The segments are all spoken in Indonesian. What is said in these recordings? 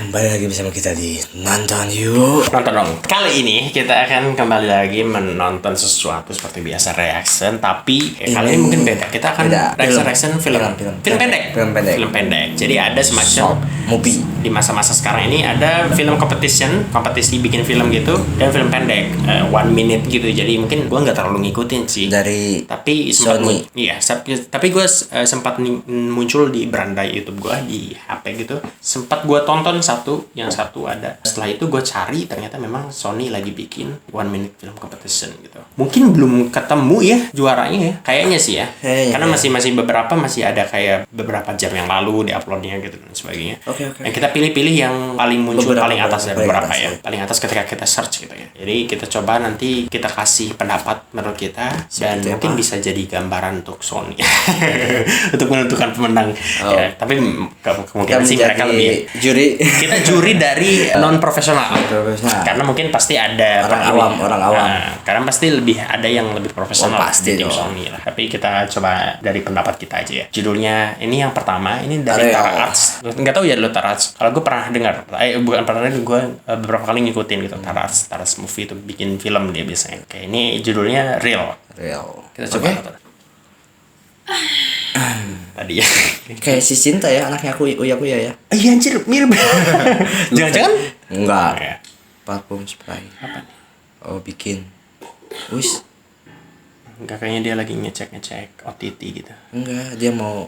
Kembali lagi bersama kita di Nonton Yuk. Nonton dong. Kali ini kita akan kembali lagi menonton sesuatu seperti biasa, reaction. Tapi kali ini mungkin beda. Kita akan reaction film pendek. Film pendek. Jadi ada semacam movie. Di masa-masa sekarang ini ada film kompetisi bikin film gitu, dan film pendek 1 minute gitu. Jadi mungkin gue nggak terlalu ngikutin sih. Tapi sempat Sony. tapi gue sempat muncul di beranda YouTube gue di HP gitu. Sempat gue tonton yang satu ada. Setelah itu gue cari, ternyata memang Sony lagi bikin 1 minute film competition gitu. Mungkin belum ketemu ya juaranya ya, kayaknya sih ya. Karena masih masih ada kayak beberapa jam yang lalu di uploadnya gitu dan sebagainya. Oke. Yang kita pilih-pilih yang paling muncul paling atas ya, beberapa atas, ya. Paling atas ketika kita search gitu ya. Jadi kita coba nanti kita kasih pendapat menurut kita dan mungkin bisa jadi gambaran untuk Sony untuk menentukan pemenang. Ya, tapi kemungkinan sih mereka lebih juri. Kita juri dari non profesional. Karena mungkin pasti ada orang awam. Karena pasti lebih ada yang lebih profesional pasti di tim Sony lah. Tapi kita coba dari pendapat kita aja ya. Judulnya ini yang pertama, ini dari Tara Arts. Nggak tahu ya lo Tara Arts. Kalau gue pernah dengar, bukan pernah dengar, gue beberapa kali ngikutin gitu. Tara Arts Movie itu bikin film dia biasanya. Oke, ini judulnya Real. Kita coba nonton. Tadi ya Kayak si Cinta ya, anaknya aku Uya ya. Iya anjir, mirip. Jangan-jangan? Enggak. Ya. Parfum spray. Apa? Oh, bikin. Wis. Enggak, kayaknya dia lagi ngecek OTT gitu. Enggak, dia mau.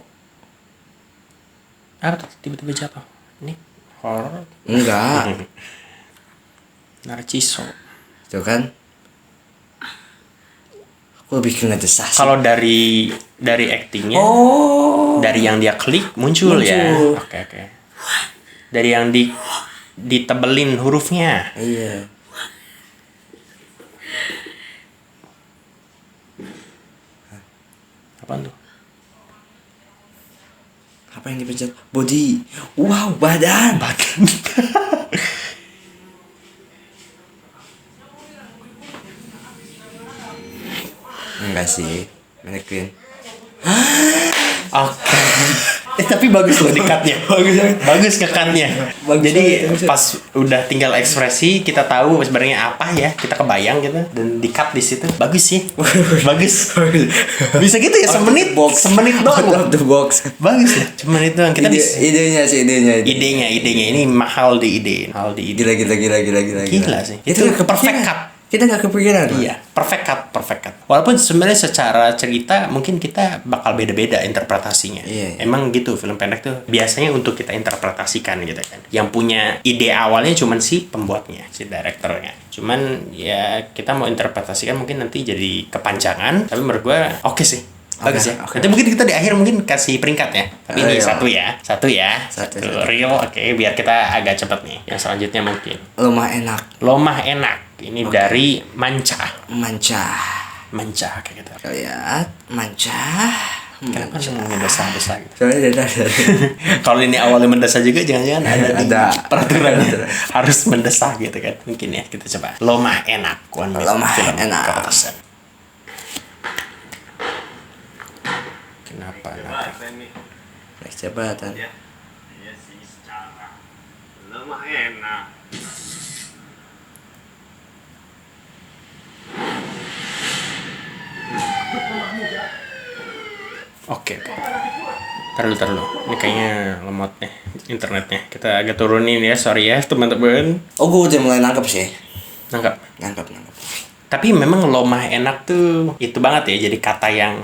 Apa tuh? Tiba-tiba jatuh. Ini horor. Enggak. Narciso. Itu kan. Aku lebih ngedesah sih. Kalau dari aktingnya, dari yang dia klik muncul. Ya. Oke. Dari yang ditebelin hurufnya. Iya. Apaan tuh? Apa yang dipencet? Body. Wow, badan. Enggak sih, mannequin. Oke. Tapi bagus loh di-cut-nya. Bagus ke-cut-nya. Jadi pas udah tinggal ekspresi, kita tahu sebenarnya apa ya, kita kebayang gitu, dan di-cut di situ. Bagus sih. Bagus. Bisa gitu ya, semenit doang. Out of the box. Bagus ya, semenit doang. Kita idenya idenya ini mahal di ide. Gila sih. Itu perfect cut. Kita nggak kepikiran. Iya, perfect cut. Walaupun sebenarnya secara cerita mungkin kita bakal beda-beda interpretasinya. Iya. Emang gitu, film pendek tuh biasanya untuk kita interpretasikan gitu kan. Yang punya ide awalnya cuman si pembuatnya, si direkturnya. Cuman ya kita mau interpretasikan mungkin nanti jadi kepanjangan. Tapi menurut gue oke sih. Bagus ya. Nanti mungkin kita di akhir mungkin kasih peringkat ya. Tapi ini satu ya. Real. Oke, biar kita agak cepet nih. Yang selanjutnya mungkin Lomah Enak. Ini dari Manca kayak gitu. Lihat Manca. Kenapa langsung mendesah-desah gitu? Soalnya Kalau ini awalnya mendesah juga, jangan-jangan ada peraturan harus mendesah gitu kan? Mungkin ya, kita coba. Lomah Enak. Lomah Enak. Kenapa? Naik jabatan. Iya sih, secara lemah enak. Oke. Taruh. Ini kayaknya lemot nih internetnya. Kita agak turunin ya, sorry ya teman-teman. Oh, gue udah mulai nangkep sih. Nangkap. Nangkep. Tapi memang lomah enak tuh itu banget ya, jadi kata yang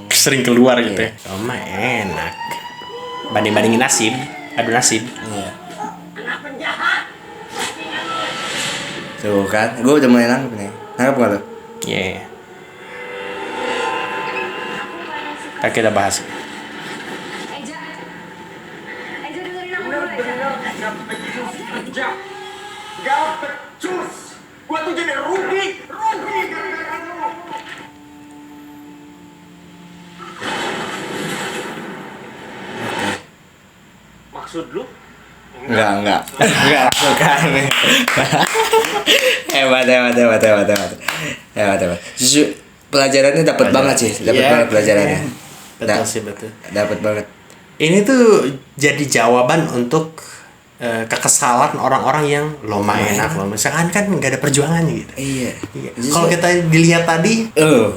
sering keluar gitu ya. Lomah enak. Bandingin nasib, adu nasib. Iya. Tuh kan, gue udah mulai nangkep nih. Nangkep nggak lo? Iya. Kita bahas. Eja dengerin aku dulu, Eja. Gak becus. Gua tuh jadi rugi gara-gara lu. Maksud lu? Enggak bukan. Hebat. Justru pelajarannya dapat banget sih, banget pelajarannya. Betul. Dapat banget. Ini tuh jadi jawaban untuk kekesalan orang-orang yang lo mah enak lo misalkan kan nggak ada perjuangannya gitu. Iya. Kalau kita dilihat tadi Gila.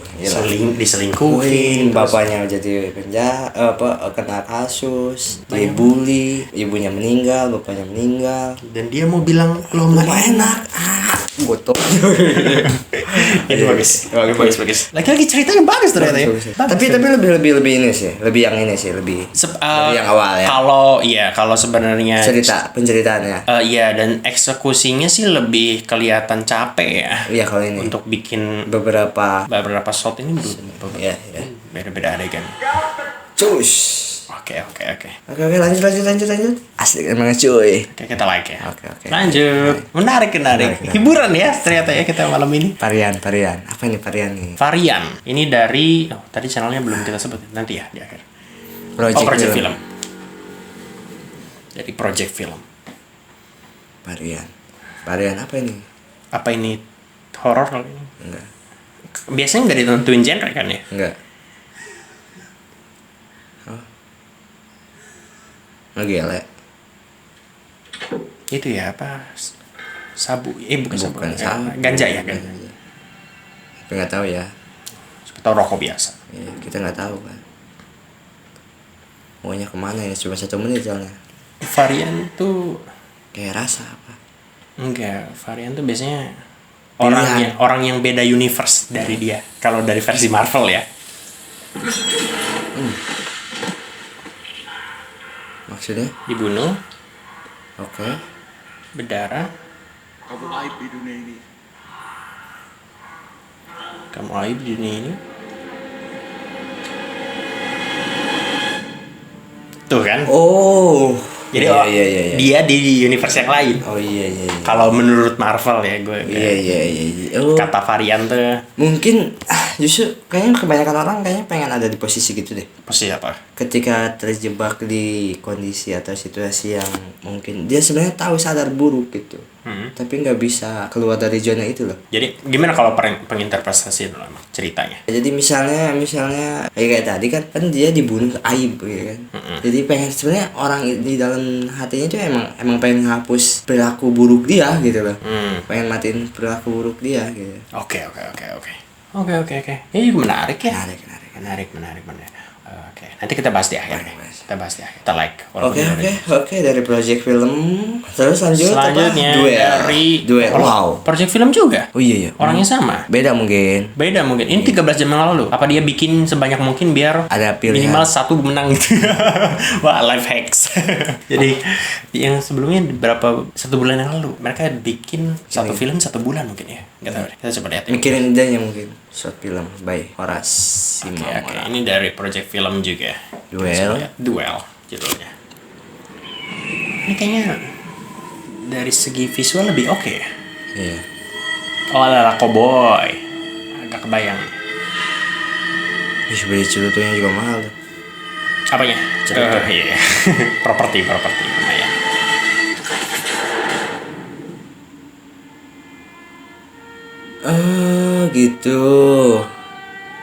diselingkuhin, terus bapaknya jadi kena kasus, dibully, ibunya meninggal, bapaknya meninggal. dan dia mau bilang lo mah enak. Gotok. Itu bagus. Lagi-lagi ceritanya bagus ternyata ya. Bagus. Tapi lebih ini sih, lebih yang ini sih, lebih yang awal ya. Kalau sebenarnya Penceritaannya. iya, dan eksekusinya sih lebih kelihatan capek ya. Iya kalau ini. Untuk bikin beberapa shot ini ya. beda-beda adegan. Cus. Oke, Lanjut. Asik emang cuy. Oke, kita like ya. Oke. Lanjut. Menarik. Hiburan ya ternyata ya kita malam ini. Varian. Apa ini varian nih? Varian. Ini dari tadi channelnya belum kita sebut nanti ya di akhir. Project Film. Dari Project Film. Varian apa ini? Apa ini horor kali ini? Enggak. Biasanya nggak ditentuin genre kan ya? Enggak. Ngegele. Itu ya apa? Sabu. Bukan sabu. sabu. Ganja ya kan? Tapi nggak tahu ya. Atau rokok biasa. Ya, kita nggak tahu kan. Maunya kemana ya? Cuma 1 menit soalnya. Varian tuh Kayak rasa apa? enggak. Varian tuh biasanya Pilihan. orang yang beda universe dari dia. Kalau dari versi Marvel ya. Maksudnya? Dibunuh, Oke. berdarah, Kamu aib di dunia ini. kamu aib di dunia ini. Tuh kan? Oh. Jadi iya. dia di universe yang lain. Oh iya. Kalau menurut Marvel ya gue. Iya. Oh. Kata varian tuh Mungkin justru kayaknya kebanyakan orang kayaknya pengen ada di posisi gitu deh. posisi apa? Ketika terjebak di kondisi atau situasi yang mungkin dia sebenarnya tahu sadar buruk gitu. Tapi nggak bisa keluar dari zona itu loh. Jadi gimana kalau penginterpretasi dulu emang ceritanya? Jadi misalnya kayak tadi kan dia dibunuh aib ya kan. Jadi pengen sebenarnya orang di dalam hatinya itu emang pengen hapus perilaku buruk dia gitu loh. Pengen matiin perilaku buruk dia gitu. Oke. Ini menarik ya. Menarik. Menarik. Oke, nanti kita bahas di akhir. Kita like. Oke, dari project film. Terus Selanjutnya dari Duel. Wow. Project Film juga. Oh iya. Orangnya sama. Beda mungkin. Ini 13 jam yang lalu. Apa dia bikin sebanyak mungkin biar Ada pilihan. minimal 1 menang gitu. Wah, life hacks. Jadi yang sebelumnya 1 bulan yang lalu mereka bikin 1 film 1 bulan mungkin ya. Enggak tahu. Kita coba lihat. Mikirin idenya mungkin. Short film by Horace Simamora. Oke. Ini dari Project Film juga. Duel judulnya. Ini kayaknya dari segi visual lebih oke ya. Iya. Oh, ala cowboy. Agak kebayang. Beli cerutunya juga mahal tuh. Apanya? Iya. Properti lumayan. Gitu.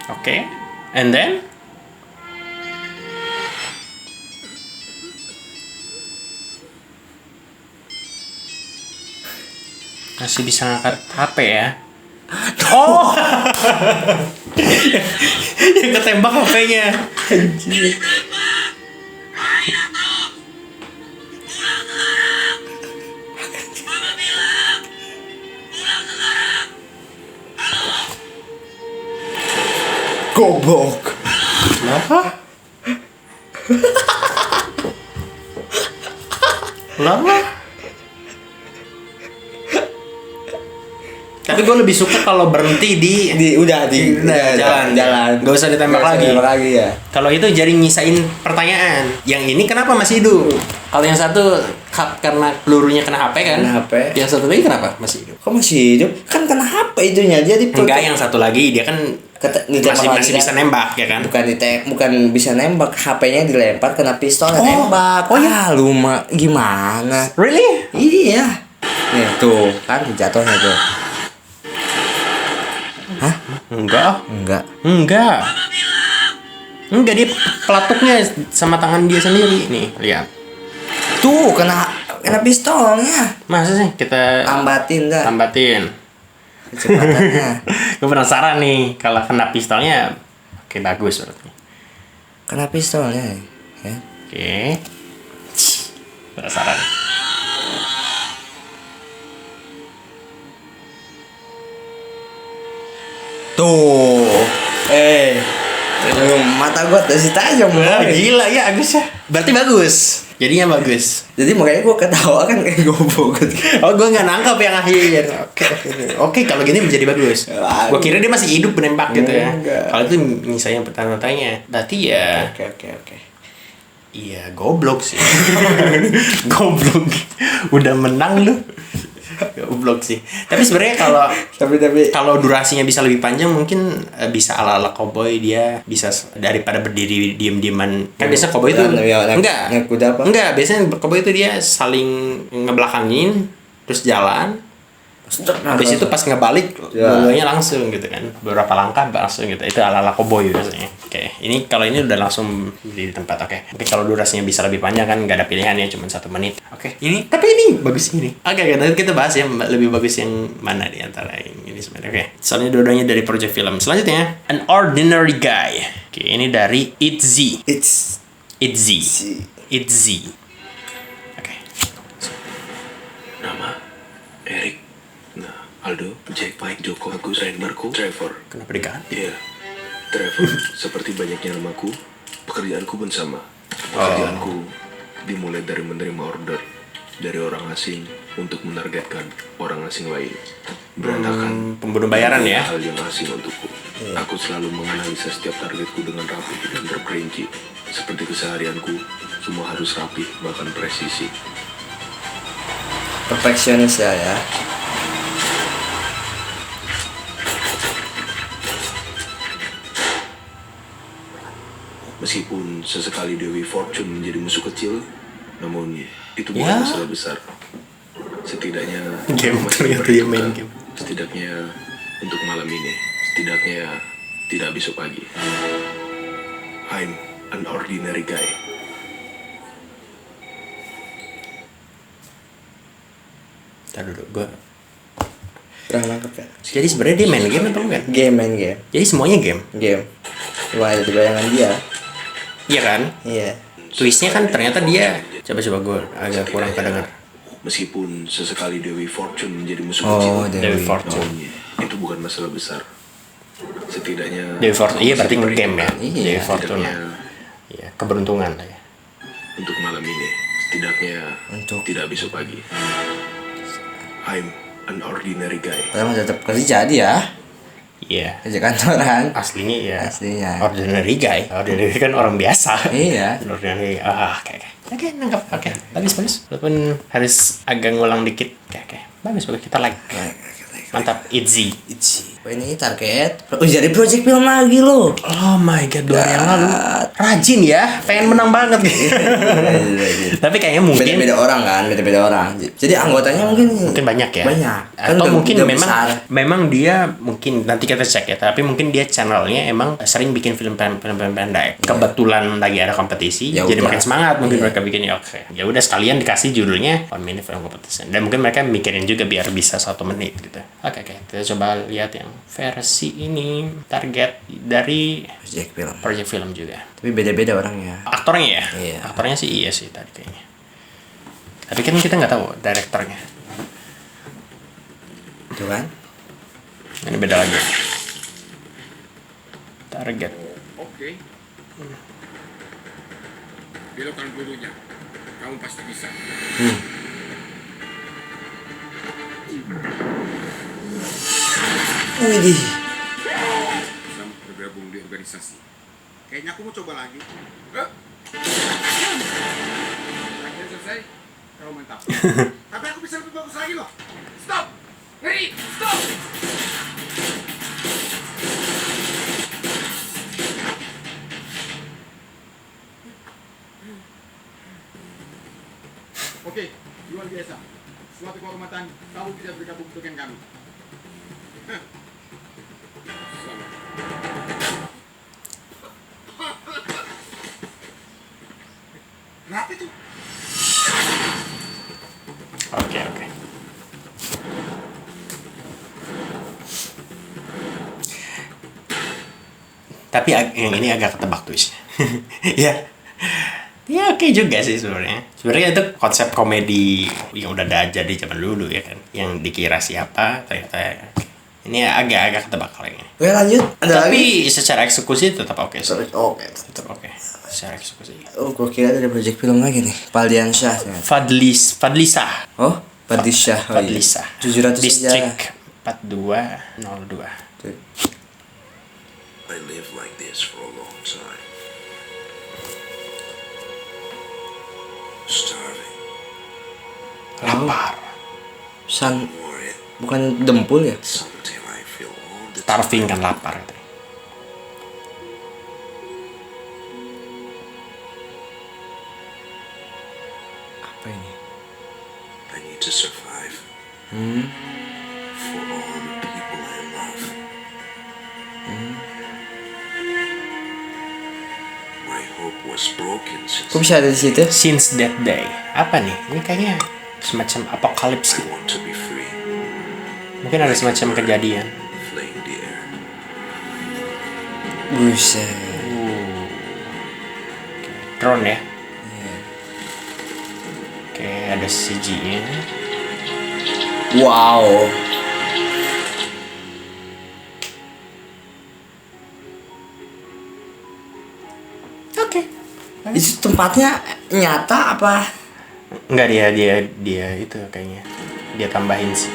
Oke. And then masih bisa ngangkat HP ya. Oh. Yang ketembak HP-nya. Anjir. Goblok. Kenapa? Tapi gue lebih suka kalau berhenti di jalan. Gak usah ditembak lagi ya. Kalau itu jadi nyisain pertanyaan. Yang ini kenapa masih hidup? Kalau yang satu karena pelurunya kena HP kan? Kena HP. Yang satu lagi kenapa masih hidup? Kok masih hidup? Kan kena HP itunya. Jadi Enggak, yang satu lagi dia kan masih bisa nembak ya kan? Bukan bisa nembak, HP-nya dilempar kena pistol nembak. Oh ya? Lu mah gimana? Really? Iya. Nih tuh, kan jatuhnya tuh. Hah? Enggak, dia pelatuknya sama tangan dia sendiri. Nih, lihat. Tuh kena kena pistolnya. Masa sih kita Tambatin dah tambatin? kecepatannya. Gue penasaran nih kalau kena pistolnya. Oke, bagus berarti. Kena pistolnya ya. Oke. Penasaran. Tuh. Mata gua kasih tajam Wah, boy. gila ya Agus ya. Berarti bagus. Jadinya bagus. Jadi makanya gua ketawa kan kayak goblok gitu. Oh, gue nggak nangkap yang akhir. Oke, kalau gini menjadi bagus. Gue kira dia masih hidup menembak gitu ya. Enggak. Kalau itu misalnya pertanyaan-tanya, berarti ya, Oke. iya goblok sih. Goblok. Udah menang lu. Goblok sih. Tapi sebenarnya Tapi kalau durasinya bisa lebih panjang mungkin bisa ala-ala cowboy, dia bisa daripada berdiri diem-dieman. Kan biasa cowboy itu naik kuda apa? enggak, biasanya cowboy itu dia saling ngebelakangin terus jalan. Habis itu pas ngebalik dua-duanya langsung gitu kan. Beberapa langkah langsung gitu. Itu ala-ala cowboy biasanya. Oke, ini kalau ini udah langsung di tempat. Oke. Tapi kalau durasinya bisa lebih panjang kan nggak ada pilihan ya, cuma 1 menit. Oke. Ini tapi ini bagus ini. Oke, nanti kita bahas ya lebih bagus yang mana di antara ini sebenarnya. Oke. Soalnya dua-duanya dari project film. Selanjutnya, An Ordinary Guy. Oke, ini dari Itzy. Itzy. Oke. Nama Eric. Nah, Aldo, Jack, Mike, Joko, Agus, Ren, Marco, Trevor. Kenapa dikatakan? Iya, Trevor. Seperti banyaknya namaku, pekerjaanku pun sama. Pekerjaanku dimulai dari menerima order dari orang asing untuk menargetkan orang asing lain. Berantakan. Pembunuh bayaran ya. Hal yang asing untukku. Aku selalu menganalisa setiap targetku dengan rapi dan terperinci. Seperti keseharianku, semua harus rapi, bahkan presisi. Perfeksionis ya. Meskipun sesekali Dewi Fortune menjadi musuh kecil, namun itu bukan masalah besar. Setidaknya Game, aku masih ternyata dia main berduka. game. Setidaknya untuk malam ini, setidaknya tidak besok pagi. I'm an ordinary guy. Tadi dulu gue. Kurang nangkep ya. Jadi sebenarnya dia main game atau enggak? Main game. Jadi semuanya game. Cuma ada di bayangan dia. Iya kan? Iya. Twistnya kan ternyata dia coba gue agak kurang kedengar. Meskipun sesekali Dewi Fortune menjadi musuh Oh, kecil, Dewi Fortune. namun itu bukan masalah besar. Setidaknya Dewi Fortune, iya berarti masih nge-game ya. Iya, Dewi Fortune. setidaknya Iya, keberuntungan lah ya. untuk malam ini, setidaknya Untuk- tidak besok pagi. I'm an ordinary guy. Padahal tetap kerja dia. Iya. Kerja kantoran. Aslinya ya. Aslinya. Ordinary guy. Ordinary kan orang biasa. Iya. Ordinary. Oke, nangkap. Oke, bagus. Walaupun harus agak ngulang dikit. Oke. Bagus. Kita like. Mantap. Itzy. Oh, ini target. Oh, jadi project film lagi lo. Oh my god, 2 hari yang lalu. Rajin ya, pengen menang banget. Tapi kayaknya mungkin Beda-beda orang kan, beda-beda orang. Jadi anggotanya mungkin banyak ya. Banyak. Kan Atau udah- mungkin udah memang besar. memang dia mungkin nanti kita cek ya, tapi mungkin dia channelnya emang sering bikin film pendek. Kebetulan lagi ada kompetisi, Ya jadi udah. makin semangat mungkin Iya. mereka bikin ya oke. Ya udah sekalian dikasih judulnya 1 minute film competition. Dan mungkin mereka mikirin juga biar bisa 1 menit gitu. Oke. Kita coba lihat yang versi ini target dari project film juga. Tapi beda-beda orangnya. Aktornya ya? Iya. Aktornya sih iya sih tadi kayaknya. Tapi kan kita nggak tahu direktornya. Itu kan? Ini beda lagi. Target. Oke. Belokkan pelurunya. Kamu pasti bisa. Widih. Selamat bergabung di organisasi. Kayaknya aku mau coba lagi. Akhirnya selesai. Kamu mantap. Tapi aku bisa lebih bagus lagi loh. Stop. Hei, stop. Oke, luar biasa. Suatu kehormatan kamu tidak bergabung dengan kami. Kenapa itu? Tapi yang ini agak ketebak twistnya. Ya oke juga sih sebenarnya. Sebenarnya itu konsep komedi yang udah ada jadi zaman dulu ya kan. Yang dikira siapa ternyata ini agak ketebak kalau yang ini. Oke lanjut. Ada Tapi lagi? secara eksekusi tetap oke sih. Oke. Tetap oke. Secara eksekusi. Oh, gue kira ada project film lagi nih. Paldiansyah. ternyata. Fadlisa. Oh, Fadlisyah. Oh, iya. Fadlisa. 700 Distrik 4202. Tuh. I live like this for a long time. Starving. Lapar. San Worried. bukan dempul ya? Something I feel all the time. Starving kan lapar gitu. Apa ini? I need to survive. For all the people I love. My hope was broken since Kok bisa ada di situ? Since that day. Apa nih? Ini kayaknya semacam apokalips I gitu. want to be free. Mungkin ada semacam kejadian. Flying the air. Buset. Drone ya. Oke, ada CG-nya. Wow. Oke. Itu tempatnya nyata apa? Enggak, dia itu kayaknya. Dia tambahin sih.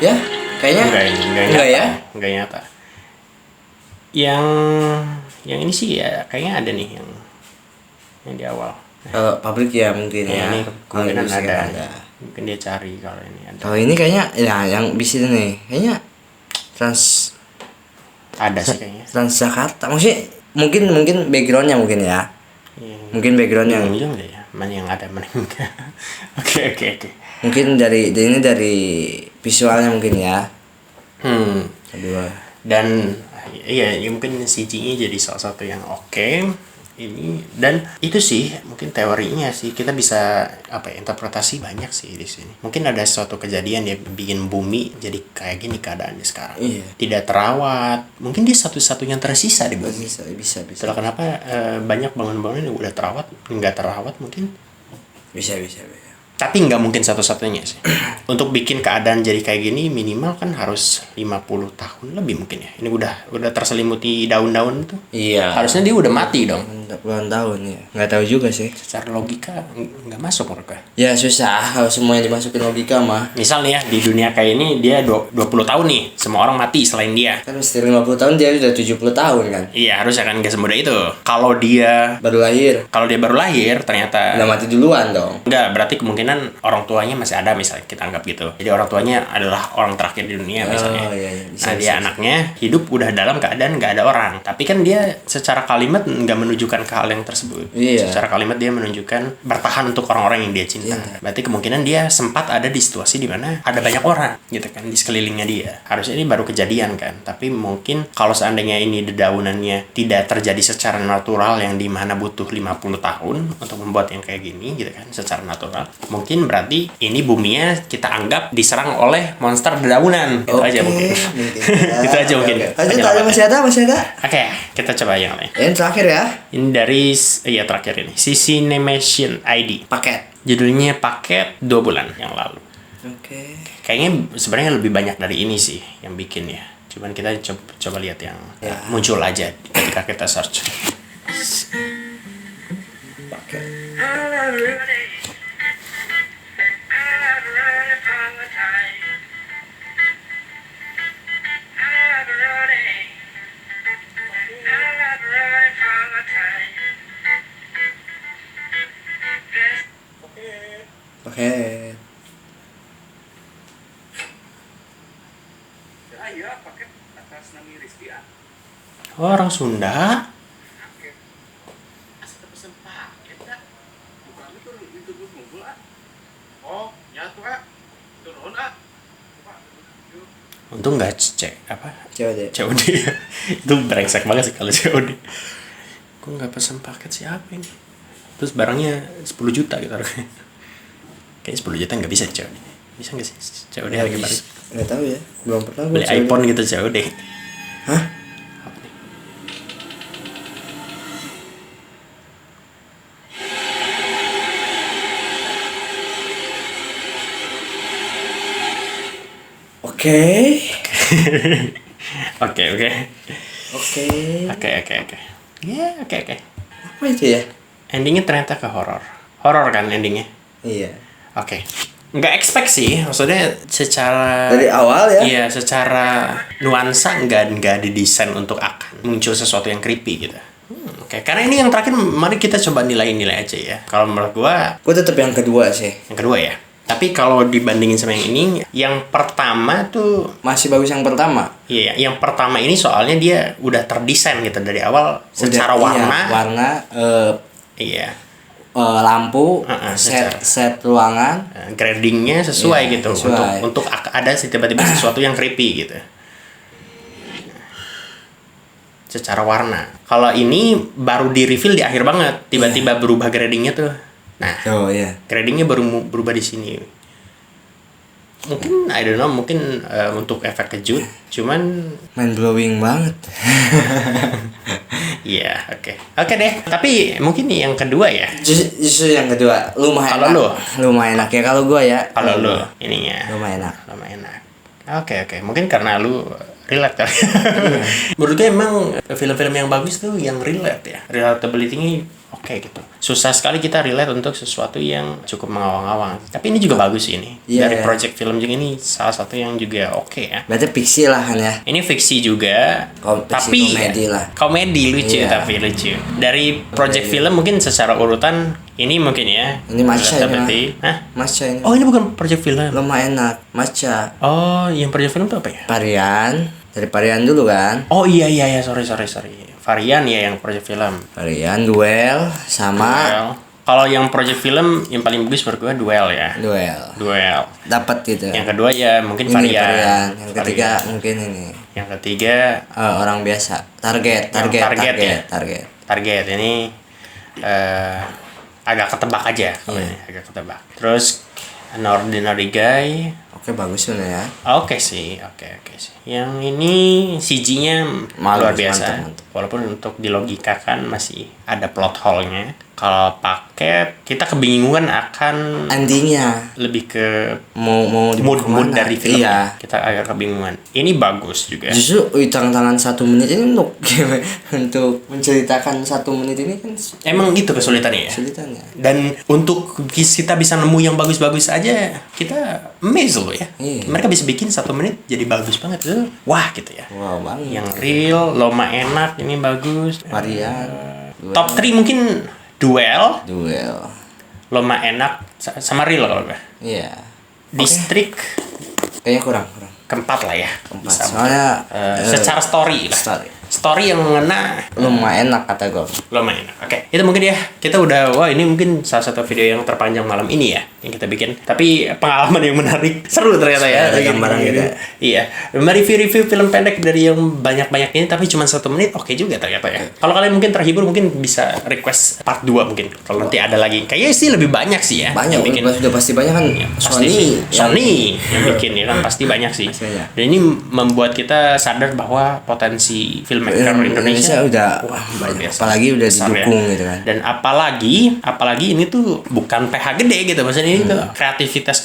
Ya, kayaknya Enggak enggak nyata. ya. Enggak nyata. Yang ini sih ya kayaknya ada nih yang di awal. Kalau pabrik ya mungkin ya. Ini kemungkinan Kalau industri ada. Mungkin dia cari kalau ini ada. Kalau ini kayaknya ya yang bisa nih. Kayaknya Ada sih kayaknya. Transjakarta. Maksudnya mungkin backgroundnya mungkin ya. Iya. Mungkin backgroundnya. Ujung deh ya. Mana yang ada mana yang enggak. Oke. Mungkin dari visualnya mungkin ya. Kedua. Dan iya ya mungkin CG-nya jadi salah satu yang oke ini, dan itu sih mungkin teorinya sih kita bisa interpretasi banyak sih di sini. Mungkin ada suatu kejadian ya bikin bumi jadi kayak gini keadaannya sekarang. Iya. Tidak terawat. Mungkin dia satu-satunya tersisa di bumi. Bisa. Itulah kenapa banyak bangunan-bangunan yang udah terawat nggak terawat mungkin. Bisa. Tapi nggak mungkin satu-satunya sih. Untuk bikin keadaan jadi kayak gini minimal kan harus 50 tahun lebih mungkin ya. Ini udah terselimuti daun-daun tuh. Iya. Harusnya dia udah mati dong. Puluhan tahun ya. Nggak tahu juga sih. Secara logika nggak masuk menurut gue. Ya susah kalau semuanya dimasukin logika mah. Misal nih ya di dunia kayak ini dia 20 tahun nih. Semua orang mati selain dia. Kan mesti 50 tahun dia udah 70 tahun kan. Iya harusnya kan nggak semudah itu. Kalau dia baru lahir ternyata Udah mati duluan dong. enggak, berarti kemungkinan orang tuanya masih ada misalnya kita anggap gitu. Jadi orang tuanya adalah orang terakhir di dunia misalnya. Oh, iya. Nah dia anaknya hidup udah dalam keadaan nggak ada orang. Tapi kan dia secara kalimat nggak menunjukkan ke hal yang tersebut. Iya. Secara kalimat dia menunjukkan bertahan untuk orang-orang yang dia cinta. Iya. Berarti kemungkinan dia sempat ada di situasi di mana ada banyak orang gitu kan di sekelilingnya dia. Harusnya ini baru kejadian kan. Tapi mungkin kalau seandainya ini dedaunannya tidak terjadi secara natural yang dimana butuh 50 tahun untuk membuat yang kayak gini gitu kan secara natural. Mungkin berarti ini buminya kita anggap diserang oleh monster dedaunan. Itu aja mungkin. Itu aja mungkin. Lanjut, ada masih ada. Oke, kita coba yang lain. Yang terakhir ya. Ini dari terakhir ini. Cinemation ID. Paket. Judulnya paket 2 bulan yang lalu. Oke. Kayaknya sebenarnya lebih banyak dari ini sih yang bikin ya. Cuman kita coba lihat yang muncul aja ketika kita search. Paket. Paket. Iya, paket atas nama Rizky ah. Oh, orang Sunda. Paket. Asal pesen paket dah. Bukan itu ngumpul ah. Oh, nyatu ah. Turun ah. Untung nggak Coba deh. COD. Itu brengsek banget sih kalau COD. Gue nggak pesen paket siapa ini. Terus barangnya 10 juta gitu. Kayaknya 10 juta nggak bisa COD. Bisa nggak sih COD harga baru? Nggak tahu ya. Belum pernah Beli gua coba. iPhone gitu COD. Hah? Apa nih? Oke. Oke. Oke. Ya, oke. Apa itu ya? Endingnya ternyata ke horor. Horor kan endingnya? Iya. Oke. Nggak expect sih, maksudnya secara... Dari awal ya? Iya, secara nuansa nggak didesain untuk akan muncul sesuatu yang creepy gitu. Oke. Karena ini yang terakhir, mari kita coba nilai-nilai aja ya. Kalau menurut gua, Gue tetap yang kedua sih. yang kedua ya. Tapi kalau dibandingin sama yang ini, yang pertama tuh... Masih bagus yang pertama. Iya, yang pertama ini soalnya dia udah terdesain gitu dari awal secara Udah, warna. iya, warna, Iya. Lampu, secara- set ruangan. Gradingnya sesuai Iya, gitu sesuai. untuk ada tiba-tiba sesuatu yang creepy gitu secara warna. Kalau ini baru di reveal di akhir banget, tiba-tiba berubah gradingnya tuh. Nah, Oh iya. gradingnya baru berubah di sini. Mungkin I don't know, mungkin untuk efek kejut, cuman Mind blowing banget. iya, oke deh. Tapi mungkin yang kedua ya. Justru yang kedua lumayan. Kalau lu? Lumayan enak ya kalau gue ya. Kalau lu ininya Lumayan enak. lumayan enak. Oke. Mungkin karena lu relate kali. Menurut gue emang film-film yang bagus tuh yang relate ya. Relatability-nya oke gitu. Susah sekali kita relate untuk sesuatu yang cukup mengawang-awang. Tapi ini juga bagus sih ini. Iya, Dari iya. project film juga ini salah satu yang juga oke ya. Berarti fiksi lah kan ya. Ini fiksi juga, Fiksi tapi komedi lah. komedi lucu Iya. tapi lucu. Dari project film mungkin secara urutan ini mungkin ya. Ini Masya ini, Relatability. Hah? Masya ini. Oh ini bukan project film. Lumayan enak. Maca. Oh yang project film itu apa ya? Varian. Dari varian dulu kan. Oh iya sorry. Varian ya yang project film. Varian, duel, sama Duel. Kalau yang project film yang paling bagus menurut gue duel ya. duel. Dapat gitu. Yang kedua ya mungkin Ini varian. varian. Yang ketiga Varian. mungkin ini. Yang ketiga Orang biasa. Target ya? target. target ini agak ketebak aja. Kalau Iya. ini agak ketebak. Terus An Ordinary Guy. Oke, bagus sebenarnya ya. Oke sih. Yang ini CG-nya Malus, luar biasa. mantap. Walaupun untuk dilogikakan masih ada plot hole-nya. Kalau paket kita kebingungan akan Endingnya lebih ke mau mood dibawa kemana? dari film. Iya. Kita agak kebingungan. Ini bagus juga. Justru tantangan 1 menit ini untuk untuk menceritakan 1 menit ini kan Emang gitu kesulitannya ya. kesulitannya. Dan untuk kita bisa nemu yang bagus-bagus aja, kita amazed loh ya. Iya. Mereka bisa bikin 1 menit jadi bagus banget tuh. Wah gitu ya. Wow banget. Yang real, Loma enak, ini bagus. Varian. Top 3 mungkin duel, Loma enak, sama real kalau gue. Iya. Distrik Kayaknya kurang. keempat lah ya. Keempat. Bisa. Soalnya Secara story lah. Story yang mengena lumayan enak kata gue. lumayan. Oke, itu mungkin ya. Kita udah, wah ini mungkin salah satu video yang terpanjang malam ini ya yang kita bikin. Tapi pengalaman yang menarik, seru ternyata ya. Ada Gini, gambaran gini. juga. Iya, mereview film pendek dari yang banyak-banyak ini, tapi cuma 1 menit, oke juga ternyata ya. Kalau kalian mungkin terhibur, mungkin bisa request part 2 mungkin. Kalau nanti ada lagi, kayaknya sih lebih banyak sih ya. Banyak, yang bikin. udah pasti banyak kan. Ya, pasti sih. Sony yang bikin ya kan pasti banyak sih. Pasti banyak. Dan ini membuat kita sadar bahwa potensi filmmaker Indonesia udah wah, luar biasa. apalagi udah Besar ya. didukung gitu kan. Dan apalagi ini tuh bukan PH gede gitu, maksudnya ini tuh kreativitas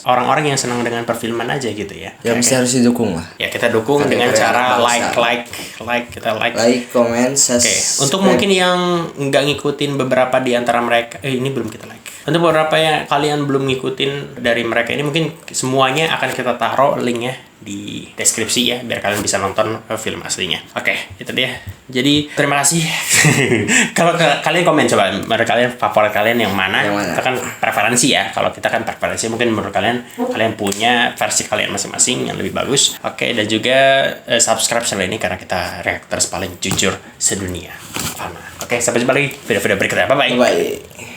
orang-orang yang senang dengan perfilman aja gitu ya. Ya mesti harus didukung lah. Ya kita dukung Karya dengan cara bangsa. kita like. Comment, Oke, untuk mungkin yang nggak ngikutin beberapa di antara mereka, ini belum kita like. Untuk beberapa yang kalian belum ngikutin dari mereka ini, mungkin semuanya akan kita taruh linknya di deskripsi ya, biar kalian bisa nonton film aslinya. Oke, itu dia. Jadi terima kasih. Kalau kalian komen coba, menurut kalian favorit kalian yang mana? Yang mana? Kita kan preferensi ya. Kalau kita kan preferensi, mungkin menurut kalian punya versi kalian masing-masing yang lebih bagus. Oke, dan juga subscribe channel ini karena kita reactors paling jujur sedunia. Oke, sampai jumpa lagi video-video berikutnya. Bye bye. Bye.